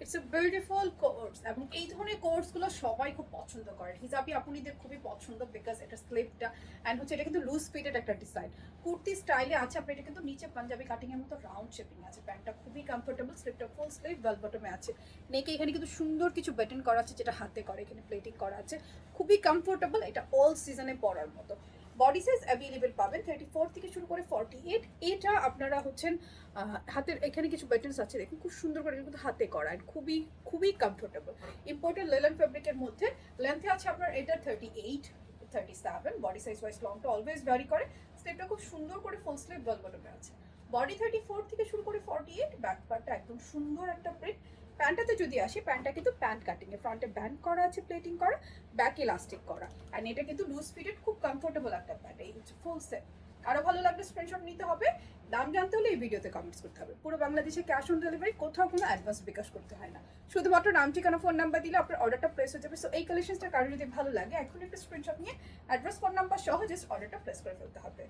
It's a beautiful course এবং এই ধরনের কোর্সগুলো সবাই খুব পছন্দ করে। হিজাবি আপুনিদের খুবই পছন্দ বিকজ এটা স্লিপটা অ্যান্ড হচ্ছে এটা কিন্তু লুজ ফিটেড একটা ডিজাইন কুর্তি স্টাইলে আছে। আপনার এটা কিন্তু নিচে পাঞ্জাবি কাটিং এর মতো রাউন্ড শেপিং আছে। প্যান্টটা খুবই কমফোর্টেবল, স্লিপটা ফুল স্লিভ, ওয়েল বটমে আছে। নেকে এখানে কিন্তু সুন্দর কিছু বাটন করা আছে যেটা হাতে করে, এখানে প্লেটিং করা আছে, খুবই কমফোর্টেবল। এটা অল সিজনে পরার মতো। বডি সাইজ অ্যাভেলেবেল পাবেন 34 থেকে শুরু করে 48। এটা আপনারা হচ্ছেন হাতের এখানে কিছু বাটনস আছে দেখুন, খুব সুন্দর করে কিন্তু হাতে করা, খুবই খুবই কমফোর্টেবল। ইম্পোর্টেড লেলেন ফেব্রিকের মধ্যে লেন্থে আছে আপনার এটা 38 37। বডি সাইজ ওয়াইজ লংটা অলওয়েজ ভ্যারি করে। স্লিপটা খুব সুন্দর করে ফুল স্লিভ ওয়েল বটমে আছে। বডি 34 থেকে শুরু করে 48। ব্যাক পার্টটা একদম সুন্দর একটা প্রিন্ট। প্যান্টটাতে যদি আসি, প্যান্টটা কিন্তু প্যান্ট কাটিং এ, ফ্রন্টে ব্যান্ড করা আছে, প্লেটিং করা, ব্যাক ইলাস্টিক করা, অ্যান্ড এটা কিন্তু লুজ ফিটেড, খুব কমফোর্টেবল একটা প্যান্ট। এই হচ্ছে ফুল সেট। আরো ভালো লাগলে স্ক্রিনশট নিতে হবে। দাম জানতে হলে এই ভিডিওতে কমেন্টস করতে হবে। পুরো বাংলাদেশে ক্যাশ অন ডেলিভারি, কোথাও কোনো অ্যাডভান্স বিকাশ করতে হয় না। শুধুমাত্র নাম, ঠিকানা, ফোন নাম্বার দিলে আপনার অর্ডারটা প্লেস হয়ে যাবে। সো এই কালেকশনটা কারো যদি ভালো লাগে এখন একটা স্ক্রিনশট নিয়ে অ্যাড্রেস, ফোন নাম্বার সহ জাস্ট অর্ডারটা প্লেস করে ফেলতে হবে।